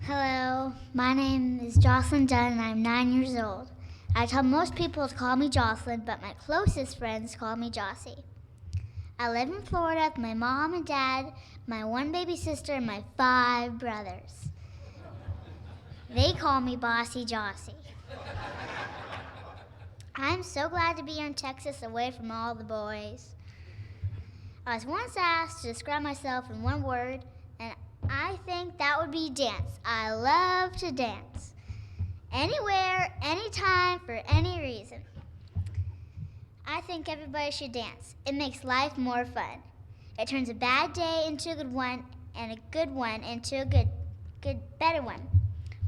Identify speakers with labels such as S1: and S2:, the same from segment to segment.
S1: Hello, my name is Jocelyn Dunn and I'm 9 years old. I tell most people to call me Jocelyn, but my closest friends call me Jossie. I live in Florida with my mom and dad, my one baby sister, and my 5 brothers. They call me Bossy Jossie. I'm so glad to be here in Texas away from all the boys. I was once asked to describe myself in one word, and I think that would be dance. I love to dance. Anywhere, anytime, for any reason. I think everybody should dance. It makes life more fun. It turns a bad day into a good one, and a good one into a better one.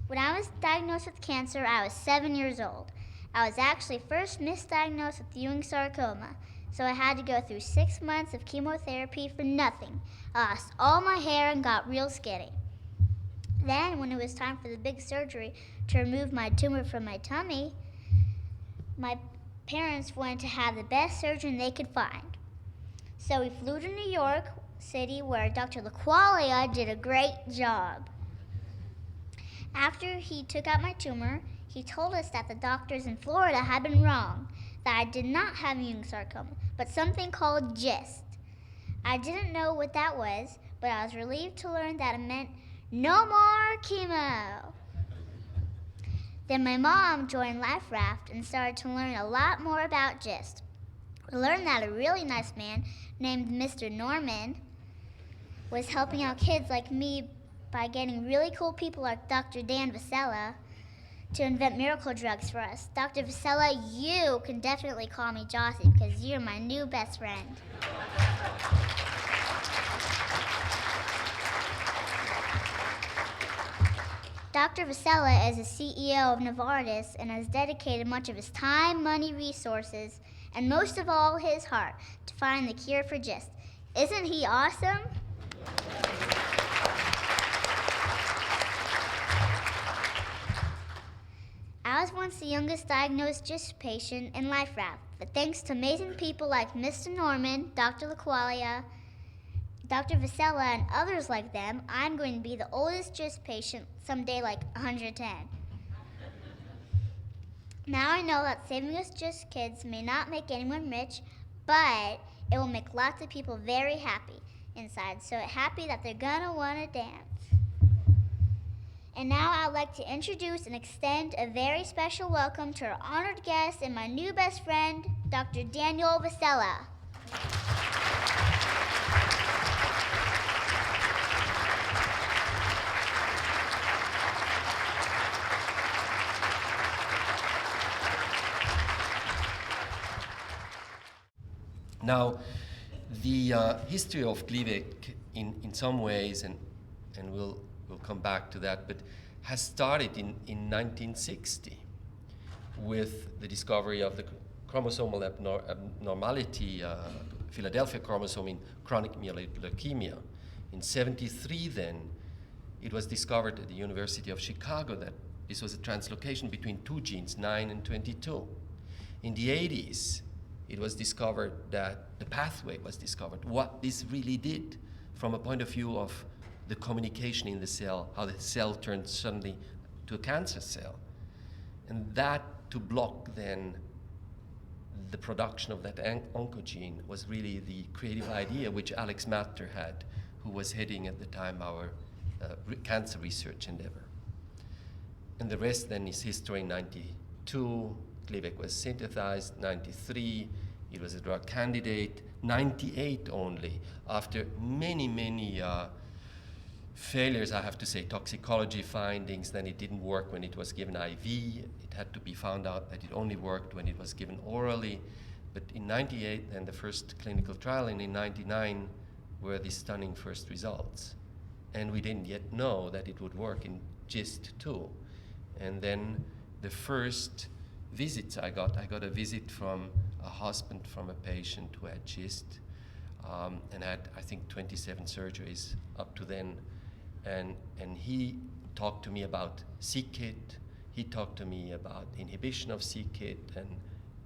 S1: When I was diagnosed with cancer, I was 7 years old. I was actually first misdiagnosed with Ewing sarcoma, so I had to go through 6 months of chemotherapy for nothing. I lost all my hair and got real skinny. Then, when it was time for the big surgery to remove my tumor from my tummy, my parents wanted to have the best surgeon they could find. So we flew to New York City, where Dr. LaQualia did a great job. After he took out my tumor, he told us that the doctors in Florida had been wrong, that I did not have Ewing sarcoma, but something called GIST. I didn't know what that was, but I was relieved to learn that it meant no more chemo. Then my mom joined Raft and started to learn a lot more about GIST. We learned that a really nice man named Mr. Norman was helping out kids like me by getting really cool people like Dr. Dan Vasella to invent miracle drugs for us. Dr. Vasella, you can definitely call me Jossie because you're my new best friend. Dr. Vasella is the CEO of Novartis and has dedicated much of his time, money, resources, and most of all his heart to find the cure for GIST. Isn't he awesome? I was once the youngest diagnosed GIST patient in Raft, but thanks to amazing people like Mr. Norman, Dr. LaQualia, Dr. Vasella, and others like them, I'm going to be the oldest GIST patient someday, like 110. Now I know that saving us GIST kids may not make anyone rich, but it will make lots of people very happy inside, so happy that they're gonna wanna dance. And now I'd like to introduce and extend a very special welcome to our honored guest and my new best friend, Dr. Daniel Vasella.
S2: Now, the history of Glivec in some ways, and we'll come back to that, but has started in 1960 with the discovery of the chromosomal abnormality, Philadelphia chromosome in chronic myeloid leukemia. In 73 then, it was discovered at the University of Chicago that this was a translocation between 2 genes, 9 and 22. In the 80s, it was discovered that the pathway was discovered, what this really did from a point of view of the communication in the cell, how the cell turned suddenly to a cancer cell. And that to block then the production of that oncogene was really the creative idea which Alex Matter had, who was heading at the time our cancer research endeavor. And the rest then is history. 92, Glivec was synthesized. 93, it was a drug candidate. 98 only, after many failures, I have to say, toxicology findings, then it didn't work when it was given IV. It had to be found out that it only worked when it was given orally. But in 98, then the first clinical trial, and in 99 were the stunning first results. And we didn't yet know that it would work in GIST too. And then the first visits I got a visit from a husband from a patient who had GIST and had, I think, 27 surgeries up to then. And he talked to me about c-KIT. He talked to me about inhibition of c-KIT,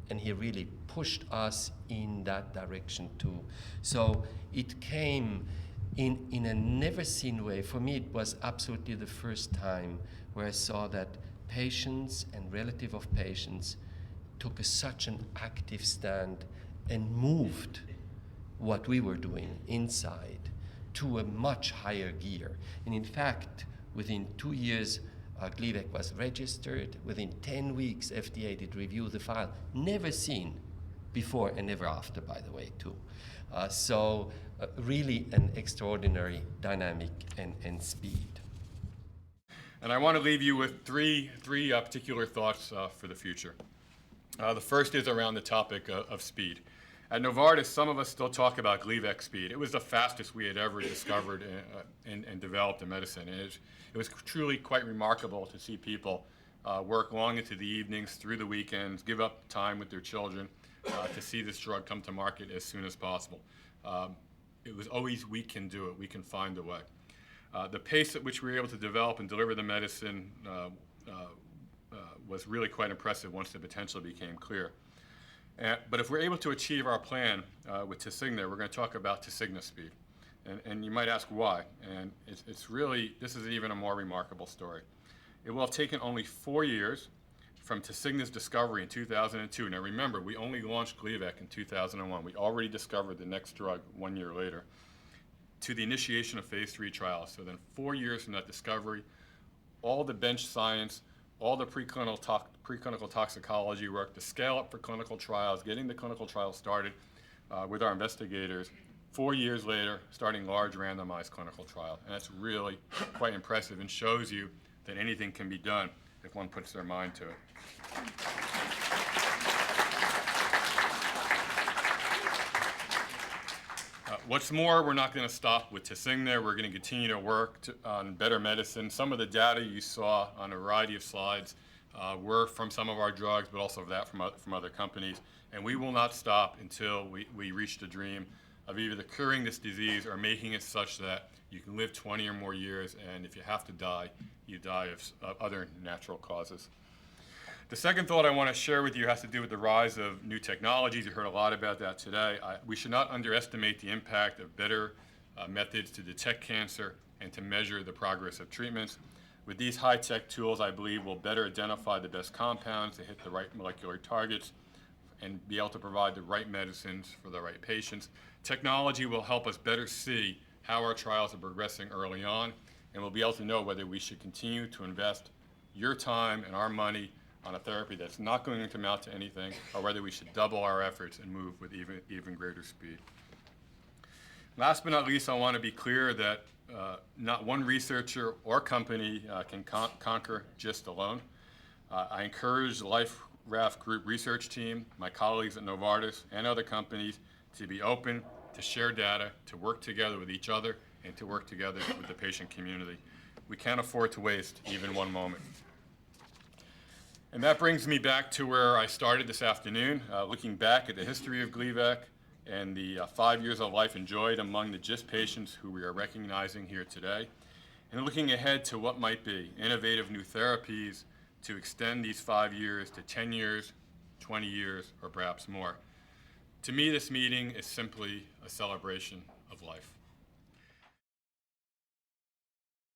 S2: and he really pushed us in that direction too. So it came in a never-seen way. For me, it was absolutely the first time where I saw that patients and relative of patients took such an active stand and moved what we were doing inside to a much higher gear. And in fact, within 2 years, Gleevec was registered. Within 10 weeks, FDA did review the file. Never seen before and never after, by the way, too. So really an extraordinary dynamic and speed.
S3: And I want to leave you with three particular thoughts for the future. The first is around the topic of speed. At Novartis, some of us still talk about Gleevec speed. It was the fastest we had ever discovered and developed a medicine. And it was truly quite remarkable to see people work long into the evenings, through the weekends, give up time with their children to see this drug come to market as soon as possible. It was always, we can do it, we can find a way. The pace at which we were able to develop and deliver the medicine was really quite impressive once the potential became clear. But if we're able to achieve our plan with Tasigna, we're going to talk about Tasigna speed. And you might ask why. And it's really, this is even a more remarkable story. It will have taken only 4 years from Tasigna's discovery in 2002. Now remember, we only launched Gleevec in 2001. We already discovered the next drug 1 year later, to the initiation of phase 3 trials. So then 4 years from that discovery, all the bench science, all the preclinical toxicology work, the scale up for clinical trials, getting the clinical trials started with our investigators, 4 years later, starting large randomized clinical trials. And that's really quite impressive and shows you that anything can be done if one puts their mind to it. What's more, we're not going to stop with Tasigna. We're going to continue to work on better medicine. Some of the data you saw on a variety of slides were from some of our drugs, but also that from other companies. And we will not stop until we reach the dream of either curing this disease or making it such that you can live 20 or more years, and if you have to die, you die of other natural causes. The second thought I want to share with you has to do with the rise of new technologies. You heard a lot about that today. We should not underestimate the impact of better methods to detect cancer and to measure the progress of treatments. With these high-tech tools, I believe we'll better identify the best compounds to hit the right molecular targets and be able to provide the right medicines for the right patients. Technology will help us better see how our trials are progressing early on, and we'll be able to know whether we should continue to invest your time and our money on a therapy that's not going to amount to anything, or whether we should double our efforts and move with even greater speed. Last but not least, I want to be clear that not one researcher or company can conquer GIST alone. I encourage the Raft Group research team, my colleagues at Novartis, and other companies to be open, to share data, to work together with each other, and to work together with the patient community. We can't afford to waste even one moment. And that brings me back to where I started this afternoon, looking back at the history of Gleevec and the 5 years of life enjoyed among the GIST patients who we are recognizing here today, and looking ahead to what might be innovative new therapies to extend these 5 years to 10 years, 20 years, or perhaps more. To me, this meeting is simply a celebration of life.